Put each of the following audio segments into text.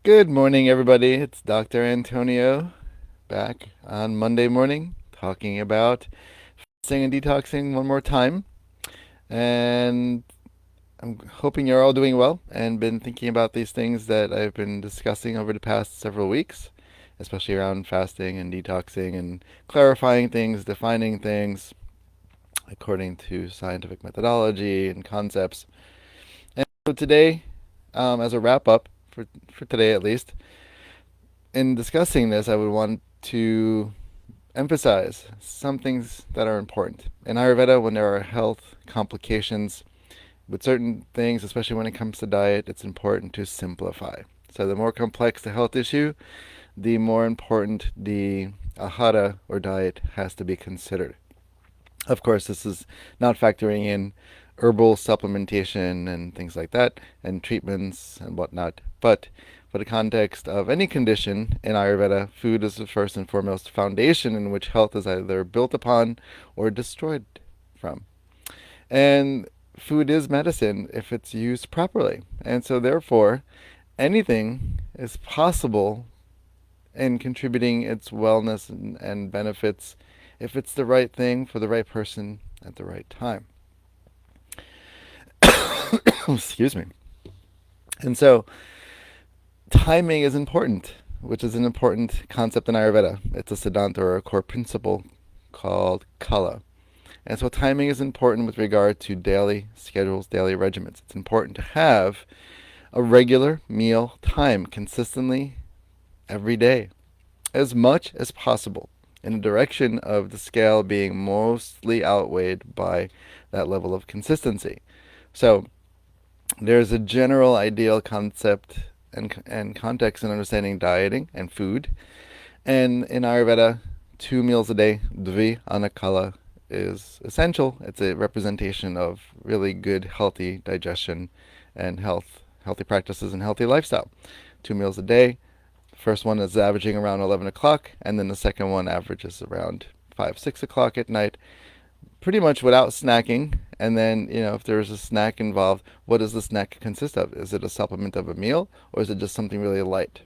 Good morning, everybody. It's Dr. Antonio back on Monday morning talking about fasting and detoxing one more time. And I'm hoping you're all doing well and been thinking about these things that I've been discussing over the past several weeks, especially around fasting and detoxing and clarifying things, defining things according to scientific methodology and concepts. And so today, as a wrap up for today at least, in discussing this, I would want to emphasize some things that are important. In Ayurveda, when there are health complications with certain things, especially when it comes to diet, it's important to simplify. So the more complex the health issue, the more important the ahara or diet has to be considered. Of course, this is not factoring in herbal supplementation and things like that, and treatments and whatnot. But for the context of any condition in Ayurveda, food is the first and foremost foundation in which health is either built upon or destroyed from. And food is medicine if it's used properly. And so, therefore, anything is possible in contributing its wellness and benefits if it's the right thing for the right person at the right time. Excuse me. And so, timing is important, which is an important concept in Ayurveda. It's a siddhanta or a core principle called kala. And so timing is important with regard to daily schedules, daily regimens. It's important to have a regular meal time consistently every day, as much as possible, in the direction of the scale being mostly outweighed by that level of consistency. So there's a general ideal concept and context in understanding dieting and food. And in Ayurveda, 2 meals a day, dvi anakala, is essential. It's a representation of really good, healthy digestion and healthy practices and healthy lifestyle. 2 meals a day. First one is averaging around 11 o'clock, and then the second one averages around 5, 6 o'clock at night, pretty much without snacking. And then, if there's a snack involved, what does the snack consist of? Is it a supplement of a meal, or is it just something really light?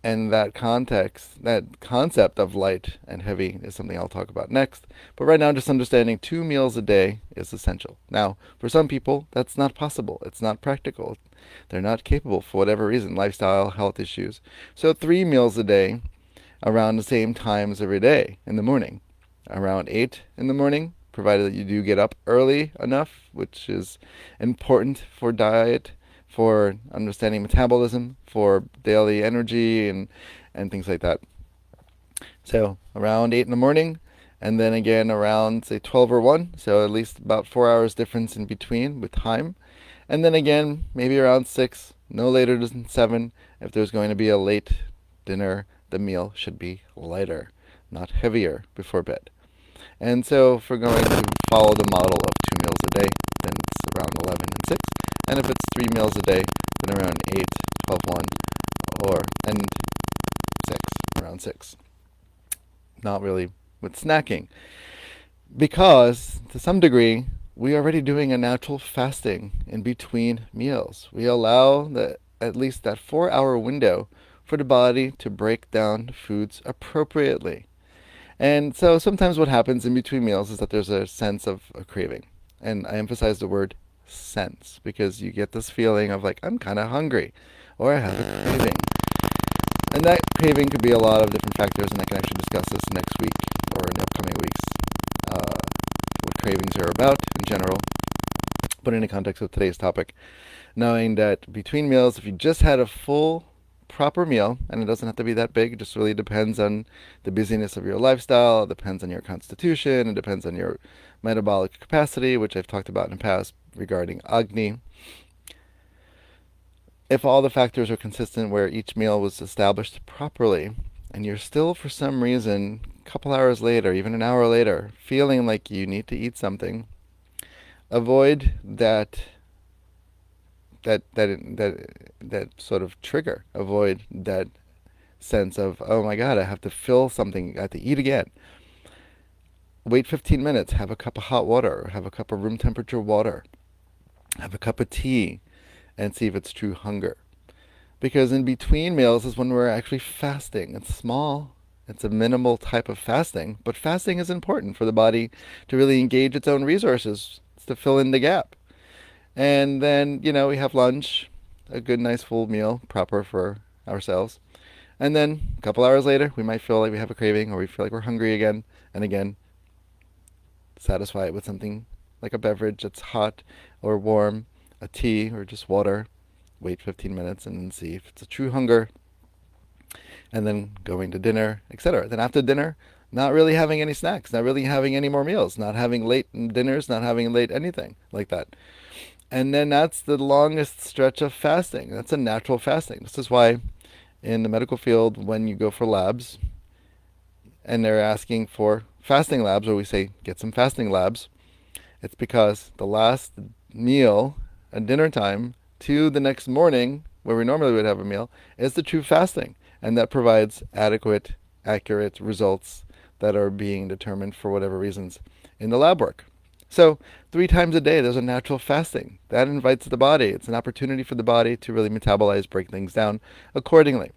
And that context, that concept of light and heavy is something I'll talk about next. But right now, just understanding 2 meals a day is essential. Now, for some people, that's not possible. It's not practical. They're not capable for whatever reason, lifestyle, health issues. So 3 meals a day around the same times every day in the morning, around 8 in the morning, provided that you do get up early enough, which is important for diet, for understanding metabolism, for daily energy, and things like that. So around 8 in the morning, and then again around, say, 12 or 1, so at least about 4 hours difference in between with time. And then again, maybe around 6, no later than 7. If there's going to be a late dinner, the meal should be lighter, not heavier before bed. And so if we're going to follow the model of 2 meals a day, then it's around 11 and 6. And if it's 3 meals a day, then around 8, 12, 1, and 6, around 6. Not really with snacking. Because, to some degree, we are already doing a natural fasting in between meals. We allow at least that 4 hour window for the body to break down foods appropriately. And so sometimes what happens in between meals is that there's a sense of a craving. And I emphasize the word sense because you get this feeling of like, I'm kind of hungry or I have a craving. And that craving could be a lot of different factors, and I can actually discuss this next week or in the upcoming weeks, what cravings are about in general, but in the context of today's topic, knowing that between meals, if you just had a full proper meal, and it doesn't have to be that big, it just really depends on the busyness of your lifestyle, it depends on your constitution, it depends on your metabolic capacity, which I've talked about in the past regarding Agni. If all the factors are consistent where each meal was established properly, and you're still for some reason a couple hours later, even an hour later, feeling like you need to eat something, avoid that sort of trigger. Avoid that sense of, oh my God, I have to fill something, I have to eat again. Wait 15 minutes, have a cup of hot water, have a cup of room temperature water, have a cup of tea, and see if it's true hunger. because in between meals is when we're actually fasting. It's small. It's a minimal type of fasting, but fasting is important for the body to really engage its own resources to fill in the gap. And then, we have lunch, a good, nice, full meal, proper for ourselves. And then a couple hours later, we might feel like we have a craving or we feel like we're hungry again. And again, satisfy it with something like a beverage that's hot or warm, a tea or just water. Wait 15 minutes and then see if it's a true hunger. And then going to dinner, etc. Then after dinner, not really having any snacks, not really having any more meals, not having late dinners, not having late anything like that. And then that's the longest stretch of fasting. That's a natural fasting. This is why in the medical field, when you go for labs and they're asking for fasting labs, or we say get some fasting labs, it's because the last meal at dinner time to the next morning, where we normally would have a meal, is the true fasting. And that provides adequate, accurate results that are being determined for whatever reasons in the lab work. So 3 times a day, there's a natural fasting. That invites the body. It's an opportunity for the body to really metabolize, break things down accordingly.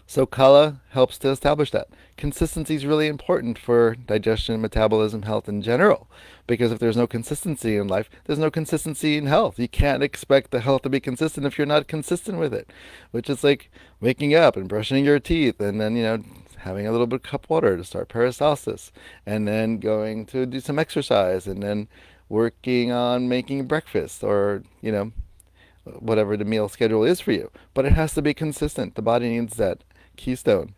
So kala helps to establish that. Consistency is really important for digestion, metabolism, health in general. Because if there's no consistency in life, there's no consistency in health. You can't expect the health to be consistent if you're not consistent with it. Which is like waking up and brushing your teeth and then, having a little bit of cup water to start peristalsis. And then going to do some exercise and then working on making breakfast or, whatever the meal schedule is for you. But it has to be consistent. The body needs that keystone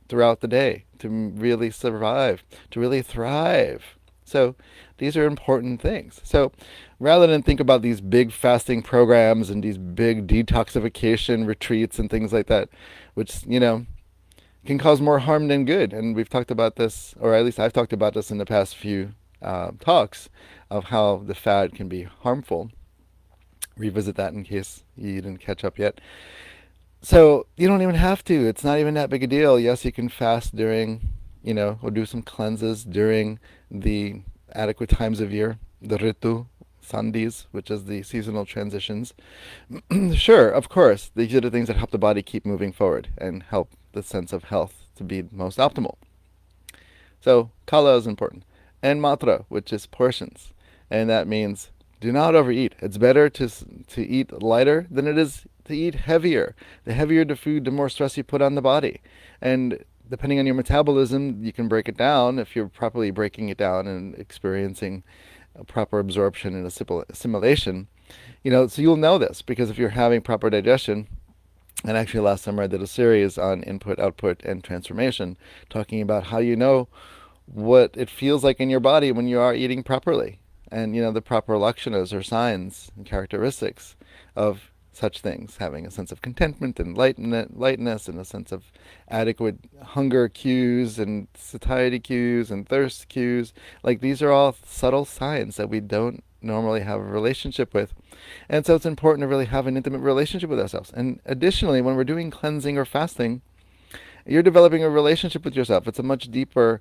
throughout the day to really survive, to really thrive. So these are important things. So rather than think about these big fasting programs and these big detoxification retreats and things like that, which, can cause more harm than good. And we've talked about this, or at least I've talked about this in the past few talks of how the FAD can be harmful. Revisit that in case you didn't catch up yet. So you don't even have to. It's not even that big a deal. Yes, you can fast during, or do some cleanses during the adequate times of year, the ritu, sandhis, which is the seasonal transitions. Sure, of course, these are the things that help the body keep moving forward and help the sense of health to be most optimal. So kala is important. And matra, which is portions. And that means do not overeat. It's better to eat lighter than it is to eat heavier. The heavier the food, the more stress you put on the body. And depending on your metabolism, you can break it down if you're properly breaking it down and experiencing a proper absorption and assimilation. So you'll know this because if you're having proper digestion, and actually last summer I did a series on input, output, and transformation, talking about how you know what it feels like in your body when you are eating properly. And, the proper lakshanas or signs and characteristics of such things, having a sense of contentment and lightness and a sense of adequate hunger cues and satiety cues and thirst cues. Like these are all subtle signs that we don't normally have a relationship with. And so it's important to really have an intimate relationship with ourselves. And additionally, when we're doing cleansing or fasting, you're developing a relationship with yourself. It's a much deeper,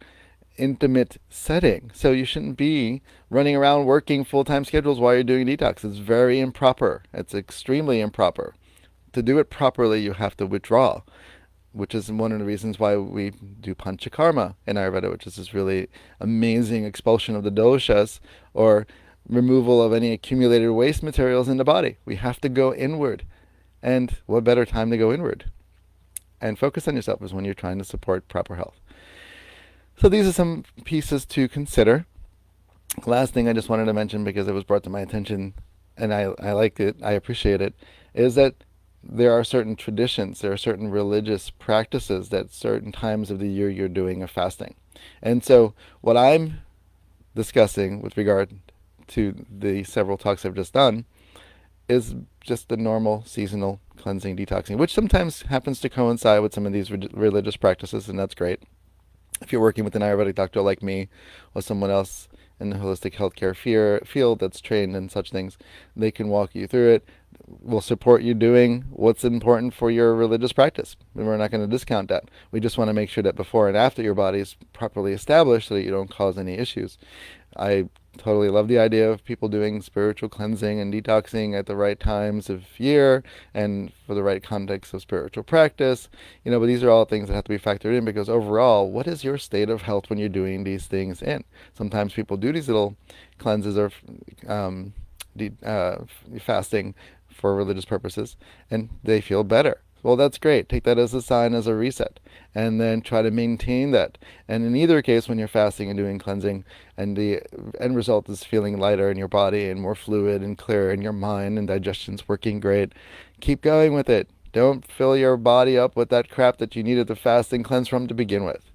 intimate setting. So you shouldn't be running around working full-time schedules while you're doing detox. It's very improper. It's extremely improper. To do it properly, you have to withdraw, which is one of the reasons why we do panchakarma in Ayurveda, which is this really amazing expulsion of the doshas or removal of any accumulated waste materials in the body. We have to go inward. And what better time to go inward and focus on yourself is when you're trying to support proper health. So these are some pieces to consider. Last thing I just wanted to mention, because it was brought to my attention and I liked it, I appreciate it, is that there are certain traditions, there are certain religious practices that certain times of the year you're doing a fasting. And so what I'm discussing with regard to the several talks I've just done is just the normal seasonal cleansing, detoxing, which sometimes happens to coincide with some of these religious practices, and that's great. If you're working with an Ayurvedic doctor like me or someone else in the holistic healthcare field that's trained in such things, they can walk you through it. We'll support you doing what's important for your religious practice. And we're not going to discount that. We just want to make sure that before and after your body is properly established so that you don't cause any issues. I totally love the idea of people doing spiritual cleansing and detoxing at the right times of year and for the right context of spiritual practice. But these are all things that have to be factored in, because overall, what is your state of health when you're doing these things in? Sometimes people do these little cleanses or um, fasting for religious purposes, and they feel better. Well, that's great. Take that as a sign, as a reset, and then try to maintain that. And in either case, when you're fasting and doing cleansing, and the end result is feeling lighter in your body and more fluid and clearer in your mind, and digestion's working great, keep going with it. Don't fill your body up with that crap that you needed to fast and cleanse from to begin with.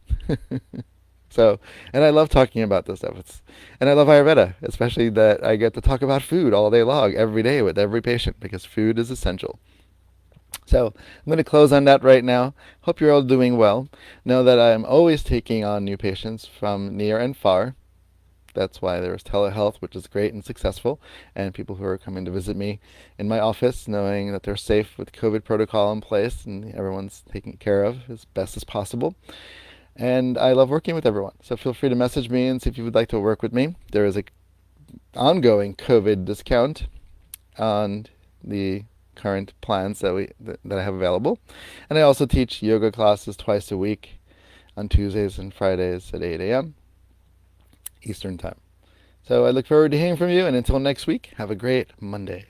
So, and I love talking about this stuff. And I love Ayurveda, especially that I get to talk about food all day long, every day with every patient, because food is essential. So I'm going to close on that right now. Hope you're all doing well. Know that I'm always taking on new patients from near and far. That's why there's telehealth, which is great and successful, and people who are coming to visit me in my office, knowing that they're safe with COVID protocol in place and everyone's taken care of as best as possible. And I love working with everyone. So feel free to message me and see if you would like to work with me. There is a ongoing COVID discount on the current plans that I have available. And I also teach yoga classes twice a week on Tuesdays and Fridays at 8 a.m. Eastern Time. So I look forward to hearing from you, and until next week, have a great Monday.